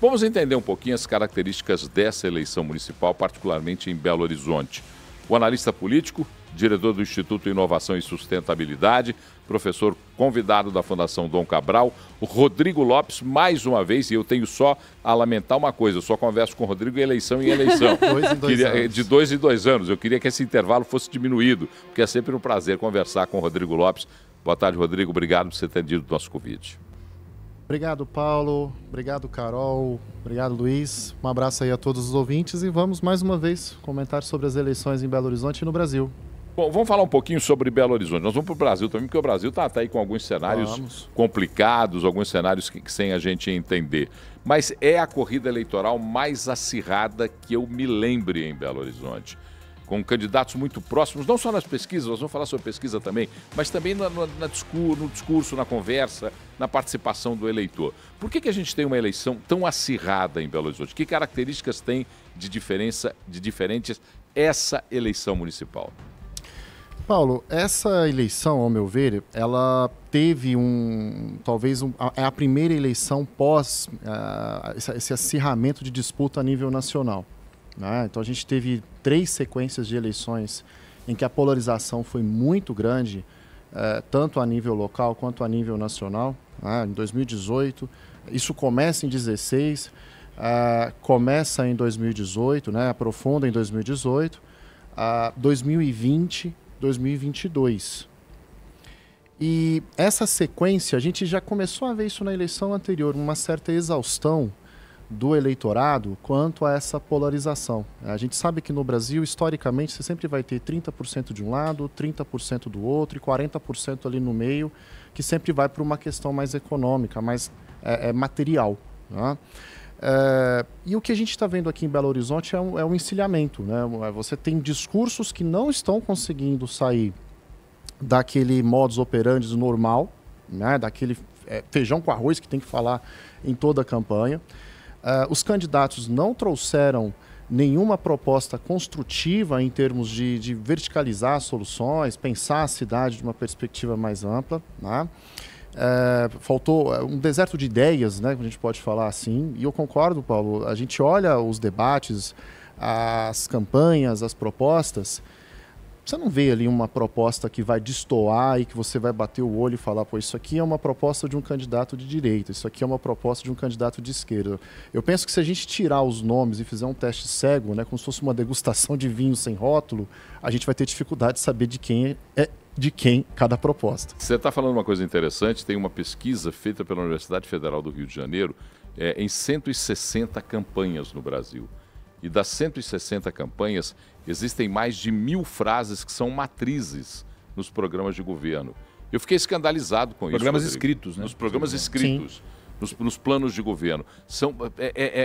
Vamos entender um pouquinho as características dessa eleição municipal, particularmente em Belo Horizonte. O analista político, diretor do Instituto Inovação e Sustentabilidade, professor convidado da Fundação Dom Cabral, o Rodrigo Lopes, mais uma vez, e eu tenho só a lamentar uma coisa, eu só converso com o Rodrigo eleição em eleição. De 2 em 2 anos. Eu queria que esse intervalo fosse diminuído, porque é sempre um prazer conversar com o Rodrigo Lopes. Boa tarde, Rodrigo. Obrigado por você ter atendido o nosso convite. Obrigado, Paulo. Obrigado, Carol. Obrigado, Luiz. Um abraço aí a todos os ouvintes e vamos mais uma vez comentar sobre as eleições em Belo Horizonte e no Brasil. Bom, vamos falar um pouquinho sobre Belo Horizonte. Nós vamos para o Brasil também, porque o Brasil está aí com alguns cenários complicados, alguns cenários que sem a gente entender. Mas é a corrida eleitoral mais acirrada que eu me lembre em Belo Horizonte. Com candidatos muito próximos, não só nas pesquisas, nós vamos falar sobre pesquisa também, mas também no discurso, na conversa, na participação do eleitor. Por que a gente tem uma eleição tão acirrada em Belo Horizonte? Que características tem de diferentes essa eleição municipal? Paulo, essa eleição, ao meu ver, ela teve é a primeira eleição pós esse acirramento de disputa a nível nacional. Então a gente teve 3 sequências de eleições em que a polarização foi muito grande, tanto a nível local quanto a nível nacional. Em 2018, isso começa em 2016, começa em 2018, aprofunda em 2018, 2020, 2022. E essa sequência, a gente já começou a ver isso na eleição anterior, uma certa exaustão do eleitorado quanto a essa polarização. A gente sabe que no Brasil, historicamente, você sempre vai ter 30% de um lado, 30% do outro e 40% ali no meio, que sempre vai para uma questão mais econômica, mais material. E o que a gente está vendo aqui em Belo Horizonte é um encilhamento. Você tem discursos que não estão conseguindo sair daquele modus operandi normal, daquele feijão com arroz que tem que falar em toda a campanha. Os candidatos não trouxeram nenhuma proposta construtiva em termos de verticalizar soluções, pensar a cidade de uma perspectiva mais ampla. Faltou um deserto de ideias, que a gente pode falar assim. E eu concordo, Paulo, a gente olha os debates, as campanhas, as propostas, você não vê ali uma proposta que vai destoar e que você vai bater o olho e falar, pô, isso aqui é uma proposta de um candidato de direita, isso aqui é uma proposta de um candidato de esquerda. Eu penso que se a gente tirar os nomes e fizer um teste cego, como se fosse uma degustação de vinho sem rótulo, a gente vai ter dificuldade de saber de quem é de quem cada proposta. Você está falando uma coisa interessante, tem uma pesquisa feita pela Universidade Federal do Rio de Janeiro em 160 campanhas no Brasil. E das 160 campanhas, existem mais de 1000 frases que são matrizes nos programas de governo. Eu fiquei escandalizado com isso. Programas escritos, Nos programas escritos, nos planos de governo.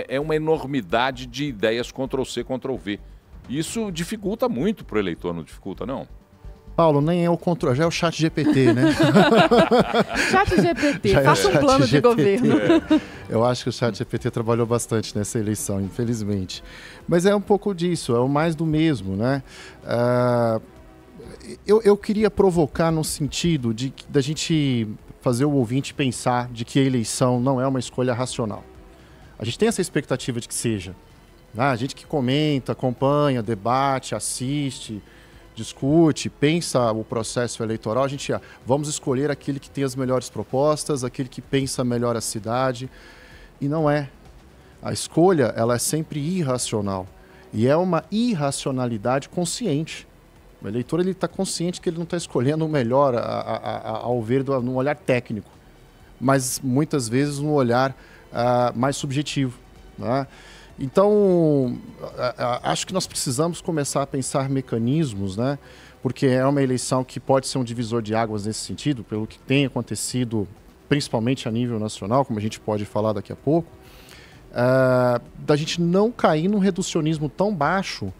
É uma enormidade de ideias Ctrl-C, Ctrl-V. Isso dificulta muito para o eleitor, não dificulta, não? Paulo, nem é o controle, já é o chat GPT, né? Chat GPT, faça um plano de governo. Eu acho que o chat GPT trabalhou bastante nessa eleição, infelizmente. Mas é um pouco disso, é o mais do mesmo, né? Eu queria provocar no sentido da gente fazer o ouvinte pensar de que a eleição não é uma escolha racional. A gente tem essa expectativa de que seja. A gente que comenta, acompanha, debate, assiste, discute, pensa o processo eleitoral, a gente vamos escolher aquele que tem as melhores propostas, aquele que pensa melhor a cidade, e não é. A escolha, ela é sempre irracional, e é uma irracionalidade consciente. O eleitor está consciente que ele não está escolhendo o melhor ao ver num olhar técnico, mas muitas vezes num olhar mais subjetivo, Então, acho que nós precisamos começar a pensar mecanismos, porque é uma eleição que pode ser um divisor de águas nesse sentido, pelo que tem acontecido, principalmente a nível nacional, como a gente pode falar daqui a pouco, da gente não cair num reducionismo tão baixo,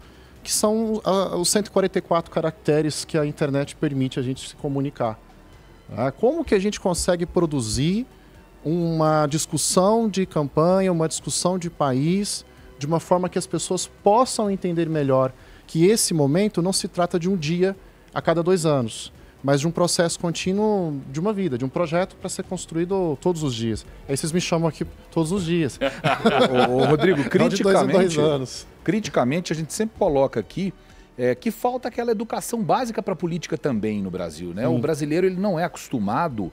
que são os 144 caracteres que a internet permite a gente se comunicar. Como que a gente consegue produzir uma discussão de campanha, uma discussão de país, de uma forma que as pessoas possam entender melhor que esse momento não se trata de um dia a cada 2 anos, mas de um processo contínuo de uma vida, de um projeto para ser construído todos os dias. Aí vocês me chamam aqui todos os dias. Ô, Rodrigo, criticamente, de 2 em 2 anos. Criticamente, a gente sempre coloca aqui que falta aquela educação básica para a política também no Brasil, né? O brasileiro ele não é acostumado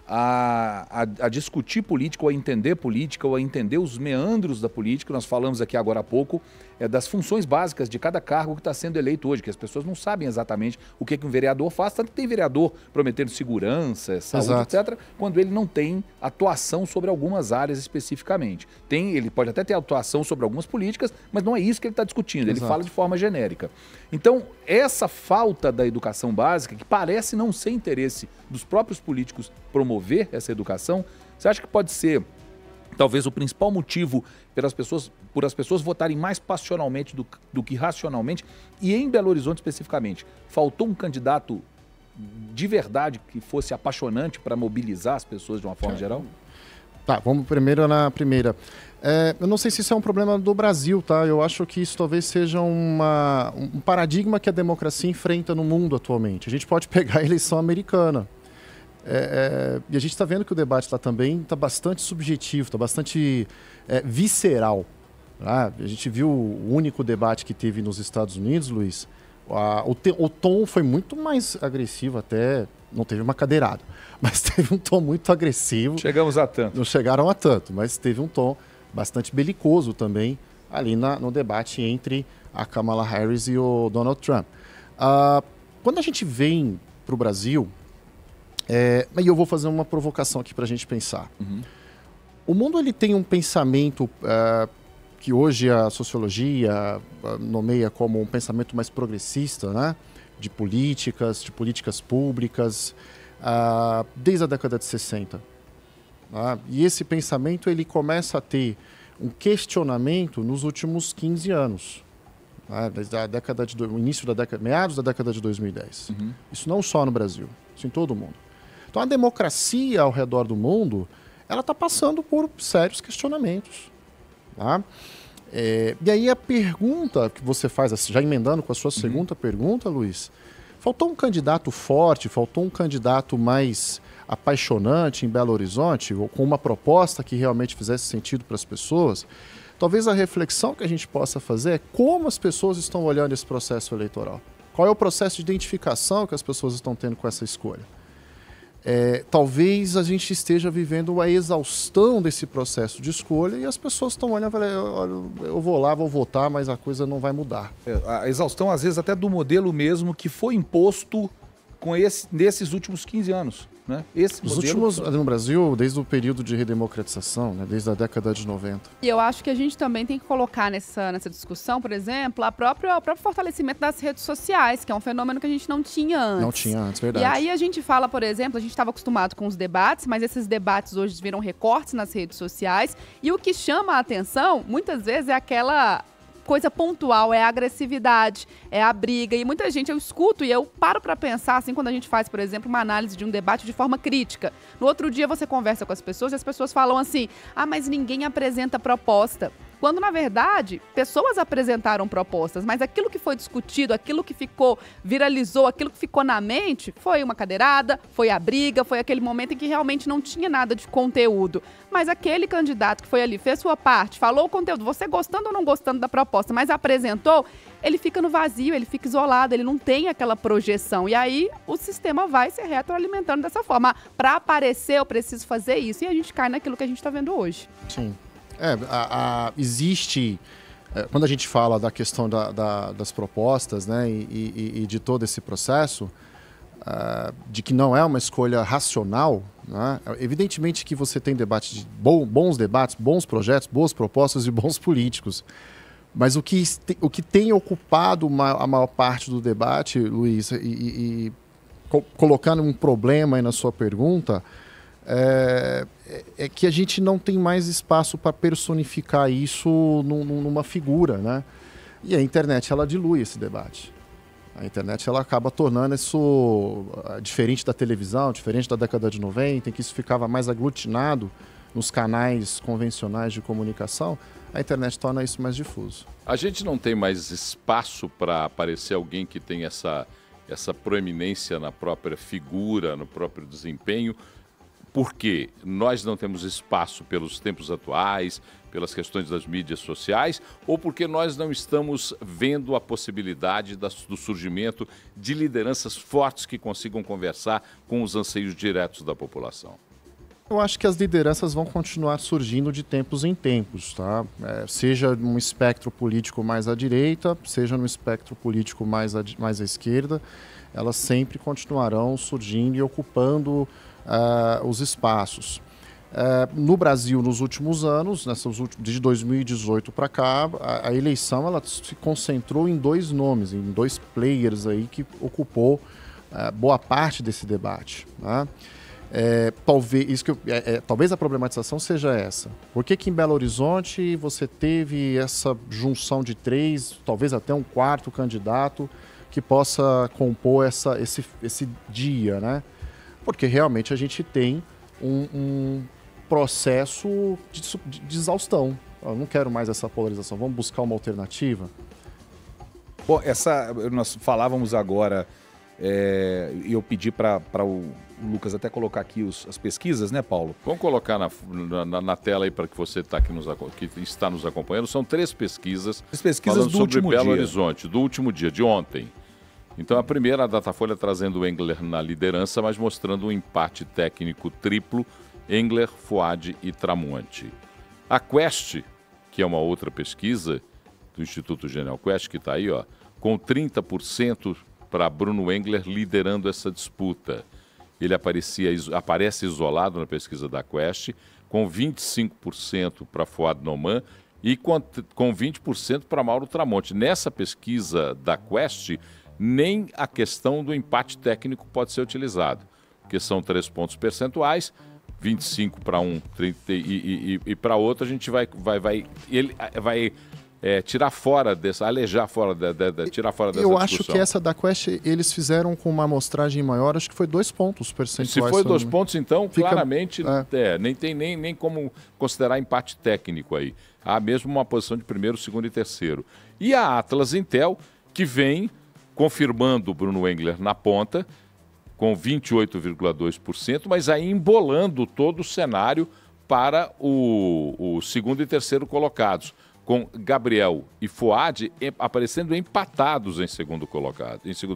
a discutir política, ou a entender política, ou a entender os meandros da política. Nós falamos aqui agora há pouco das funções básicas de cada cargo que está sendo eleito hoje, que as pessoas não sabem exatamente o que um vereador faz, tanto que tem vereador prometendo segurança, saúde, etc., quando ele não tem atuação sobre algumas áreas especificamente. Ele pode até ter atuação sobre algumas políticas, mas não é isso que ele está discutindo, ele fala de forma genérica. Então, essa falta da educação básica, que parece não ser interesse dos próprios políticos promover essa educação, você acha que pode ser talvez o principal motivo por as pessoas votarem mais passionalmente do que racionalmente? E em Belo Horizonte especificamente, faltou um candidato de verdade que fosse apaixonante para mobilizar as pessoas de uma forma geral? Tá, vamos primeiro na primeira. Eu não sei se isso é um problema do Brasil, tá? Eu acho que isso talvez seja um paradigma que a democracia enfrenta no mundo atualmente. A gente pode pegar a eleição americana. E a gente está vendo que o debate lá também está bastante subjetivo, está bastante visceral. Tá? A gente viu o único debate que teve nos Estados Unidos, Luiz. O tom foi muito mais agressivo até. Não teve uma cadeirada, mas teve um tom muito agressivo. Chegamos a tanto. Não chegaram a tanto, mas teve um tom bastante belicoso também ali no debate entre a Kamala Harris e o Donald Trump. Quando a gente vem para o Brasil, e eu vou fazer uma provocação aqui para a gente pensar. O mundo ele tem um pensamento que hoje a sociologia nomeia como um pensamento mais progressista, né? De políticas públicas, desde a década de 60. E esse pensamento ele começa a ter um questionamento nos últimos 15 anos, desde a meados da década de 2010. Isso não só no Brasil, isso em todo o mundo. Então a democracia ao redor do mundo, ela está passando por sérios questionamentos. Tá? E aí a pergunta que você faz, já emendando com a sua segunda pergunta, Luiz, faltou um candidato forte, faltou um candidato mais apaixonante em Belo Horizonte, ou com uma proposta que realmente fizesse sentido para as pessoas? Talvez a reflexão que a gente possa fazer é como as pessoas estão olhando esse processo eleitoral. Qual é o processo de identificação que as pessoas estão tendo com essa escolha? Talvez a gente esteja vivendo a exaustão desse processo de escolha e as pessoas estão olhando e falando, eu vou lá, vou votar, mas a coisa não vai mudar. A exaustão, às vezes, até do modelo mesmo que foi imposto nesses últimos 15 anos. Né? Os últimos, no Brasil, desde o período de redemocratização, né? Desde a década de 90. E eu acho que a gente também tem que colocar nessa discussão, por exemplo, o próprio fortalecimento das redes sociais, que é um fenômeno que a gente não tinha antes. Não tinha antes, verdade. E aí a gente fala, por exemplo, a gente estava acostumado com os debates, mas esses debates hoje viram recortes nas redes sociais, e o que chama a atenção, muitas vezes, é aquela coisa pontual, é a agressividade, é a briga, e muita gente, eu escuto e eu paro para pensar, assim, quando a gente faz, por exemplo, uma análise de um debate de forma crítica. No outro dia você conversa com as pessoas e as pessoas falam assim, mas ninguém apresenta proposta. Quando, na verdade, pessoas apresentaram propostas, mas aquilo que foi discutido, aquilo que viralizou, aquilo que ficou na mente, foi uma cadeirada, foi a briga, foi aquele momento em que realmente não tinha nada de conteúdo. Mas aquele candidato que foi ali, fez sua parte, falou o conteúdo, você gostando ou não gostando da proposta, mas apresentou, ele fica no vazio, ele fica isolado, ele não tem aquela projeção. E aí o sistema vai se retroalimentando dessa forma. Para aparecer, eu preciso fazer isso. E a gente cai naquilo que a gente está vendo hoje. Sim. Existe, quando a gente fala da questão das propostas, né, e de todo esse processo, de que não é uma escolha racional, né, evidentemente que você tem debate de bons debates, bons projetos, boas propostas e bons políticos. Mas o que tem ocupado a maior parte do debate, Luiz, e colocando um problema aí na sua pergunta, é que a gente não tem mais espaço para personificar isso numa figura, né? E a internet, ela dilui esse debate. A internet, ela acaba tornando isso diferente da televisão, diferente da década de 90, em que isso ficava mais aglutinado nos canais convencionais de comunicação. A internet torna isso mais difuso. A gente não tem mais espaço para aparecer alguém que tem essa essa proeminência na própria figura, no próprio desempenho, porque nós não temos espaço pelos tempos atuais, pelas questões das mídias sociais, ou porque nós não estamos vendo a possibilidade do surgimento de lideranças fortes que consigam conversar com os anseios diretos da população? Eu acho que as lideranças vão continuar surgindo de tempos em tempos, tá? Seja num espectro político mais à direita, seja num espectro político mais à esquerda, elas sempre continuarão surgindo e ocupando os espaços. No Brasil, nos últimos anos, de 2018 para cá, a eleição ela se concentrou em dois nomes, em dois players aí que ocupou boa parte desse debate, tá? Talvez a problematização seja essa. Por que em Belo Horizonte você teve essa junção de três, talvez até um quarto candidato que possa compor esse dia, né? Porque realmente a gente tem um processo de exaustão. Eu não quero mais essa polarização, vamos buscar uma alternativa? Bom, nós falávamos agora, e eu pedi para o Lucas até colocar aqui as pesquisas, né, Paulo? Vamos colocar na tela aí para que você que está nos acompanhando. São 3 pesquisas, falando do último dia. Belo Horizonte, do último dia, de ontem. Então, a primeira, a Datafolha trazendo o Engler na liderança, mas mostrando um empate técnico triplo, Engler, Fuad e Tramonte. A Quest, que é uma outra pesquisa do Instituto Genial Quest, que está aí, ó, com 30% para Bruno Engler liderando essa disputa. Ele aparece isolado na pesquisa da Quest, com 25% para Fuad Noman e com 20% para Mauro Tramonte. Nessa pesquisa da Quest, nem a questão do empate técnico pode ser utilizado, porque são 3 pontos percentuais, 25 para um 30, e para outro a gente vai tirar fora dessa, alejar fora, tirar fora dessa discussão. Eu acho que essa da Quest eles fizeram com uma amostragem maior, acho que foi 2 pontos percentuais. Se foi 2 pontos, então, claramente, nem tem nem como considerar empate técnico aí. Há mesmo uma posição de primeiro, segundo e terceiro. E a Atlas Intel, que vem confirmando o Bruno Engler na ponta, com 28,2%, mas aí embolando todo o cenário para o segundo e terceiro colocados, com Gabriel e Fuad aparecendo empatados em segundo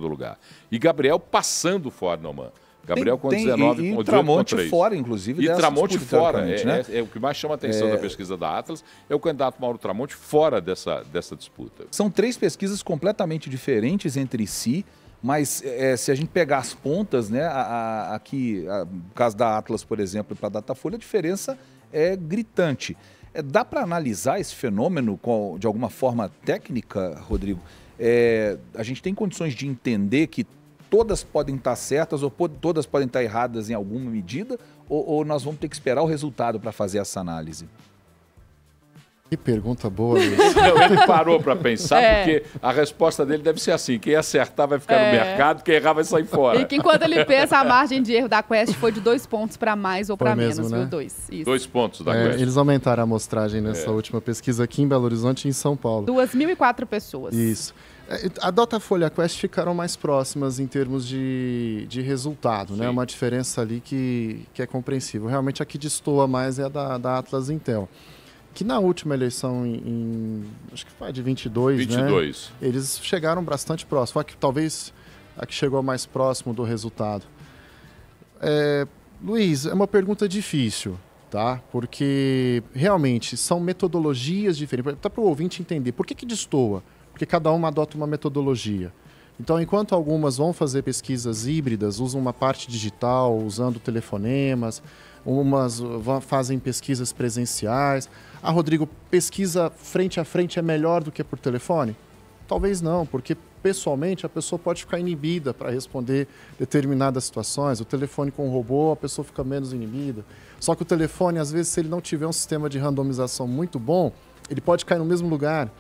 lugar. E Gabriel passando o Fuad Noman. Gabriel com 19 e Tramonte fora, inclusive. E Tramonte fora, né? O que mais chama a atenção da pesquisa da Atlas é o candidato Mauro Tramonte fora dessa disputa. São 3 pesquisas completamente diferentes entre si, mas se a gente pegar as pontas, né, aqui, no caso da Atlas, por exemplo, para a Datafolha, a diferença é gritante. Dá para analisar esse fenômeno de alguma forma técnica, Rodrigo? A gente tem condições de entender que todas podem estar certas ou todas podem estar erradas em alguma medida? Ou nós vamos ter que esperar o resultado para fazer essa análise? Que pergunta boa, Luiz. Não, ele parou para pensar, porque a resposta dele deve ser assim: quem acertar vai ficar no mercado, quem errar vai sair fora. E que enquanto ele pensa, a margem de erro da Quest foi de 2 pontos para mais ou para menos, né? viu? 2. 2 pontos da Quest. Eles aumentaram a amostragem nessa última pesquisa aqui em Belo Horizonte e em São Paulo. 2.004 pessoas. Isso. A Datafolha e a Quest ficaram mais próximas em termos de resultado, né? Uma diferença ali que é compreensível. Realmente a que destoa mais é a da Atlas Intel. Que na última eleição, acho que foi de 22, né? Eles chegaram bastante próximos. Foi talvez a que chegou mais próximo do resultado. Luiz, é uma pergunta difícil, tá? Porque realmente são metodologias diferentes. Para o ouvinte entender, por que destoa? Porque cada uma adota uma metodologia. Então, enquanto algumas vão fazer pesquisas híbridas, usam uma parte digital, usando telefonemas, umas fazem pesquisas presenciais. Rodrigo, pesquisa frente a frente é melhor do que por telefone? Talvez não, porque pessoalmente a pessoa pode ficar inibida para responder determinadas situações. O telefone com o robô, a pessoa fica menos inibida. Só que o telefone, às vezes, se ele não tiver um sistema de randomização muito bom, ele pode cair no mesmo lugar.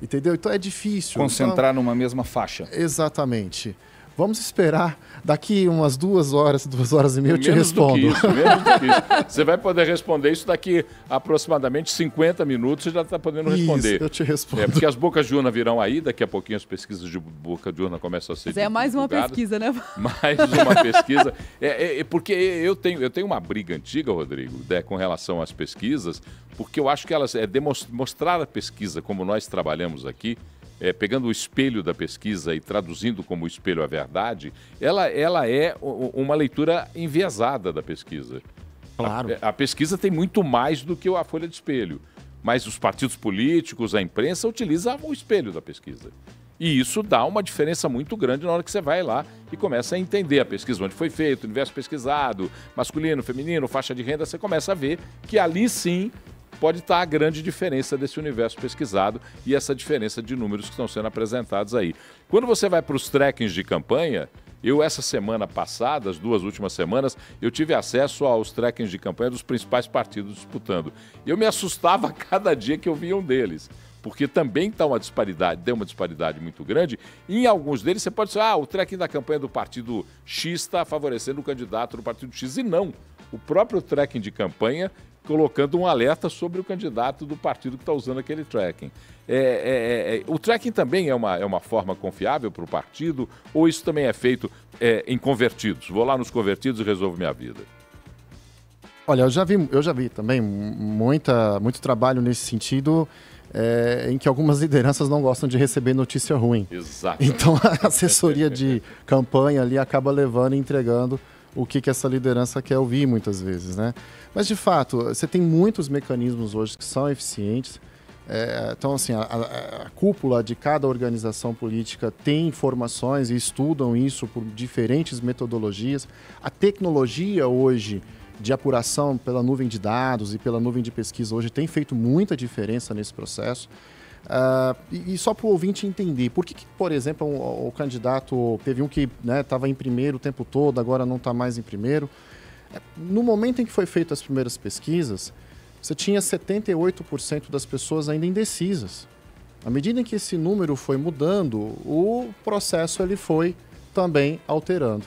Entendeu? Então é difícil. Concentrar numa mesma faixa. Exatamente. Vamos esperar daqui umas 2 horas, 2 horas e meia eu te respondo. Menos do que isso. Você vai poder responder isso daqui aproximadamente 50 minutos, você já está podendo responder. Isso, eu te respondo. Porque as bocas de urna virão aí, daqui a pouquinho as pesquisas de boca de urna começam a ser Mas é mais uma pesquisa, né? Mais uma pesquisa. Porque eu tenho uma briga antiga, Rodrigo, com relação às pesquisas, porque eu acho que elas mostrar a pesquisa como nós trabalhamos aqui, pegando o espelho da pesquisa e traduzindo como espelho a verdade, ela é uma leitura enviesada da pesquisa. Claro. A pesquisa tem muito mais do que a folha de espelho, mas os partidos políticos, a imprensa, utilizam o espelho da pesquisa. E isso dá uma diferença muito grande na hora que você vai lá e começa a entender a pesquisa, onde foi feito, o universo pesquisado, masculino, feminino, faixa de renda, você começa a ver que ali sim pode estar a grande diferença desse universo pesquisado e essa diferença de números que estão sendo apresentados aí. Quando você vai para os trackings de campanha, essa semana passada, as 2 últimas semanas, eu tive acesso aos trackings de campanha dos principais partidos disputando. Eu me assustava a cada dia que eu via um deles, porque também deu uma disparidade muito grande. E em alguns deles você pode dizer, o tracking da campanha do partido X está favorecendo o candidato do partido X. E não, o próprio tracking de campanha colocando um alerta sobre o candidato do partido que está usando aquele tracking. O tracking também é uma forma confiável para o partido, ou isso também é feito em convertidos? Vou lá nos convertidos e resolvo minha vida. Olha, eu já vi também muito trabalho nesse sentido, em que algumas lideranças não gostam de receber notícia ruim. Exato. Então a assessoria de campanha ali acaba levando e entregando o que essa liderança quer ouvir muitas vezes, né? Mas, de fato, você tem muitos mecanismos hoje que são eficientes. Então, assim, a cúpula de cada organização política tem informações e estudam isso por diferentes metodologias. A tecnologia hoje de apuração pela nuvem de dados e pela nuvem de pesquisa hoje tem feito muita diferença nesse processo. E só para o ouvinte entender, por que, por exemplo, o candidato teve um que estava em primeiro o tempo todo, agora não está mais em primeiro. No momento em que foi feito as primeiras pesquisas, você tinha 78% das pessoas ainda indecisas. À medida em que esse número foi mudando, o processo ele foi também alterando.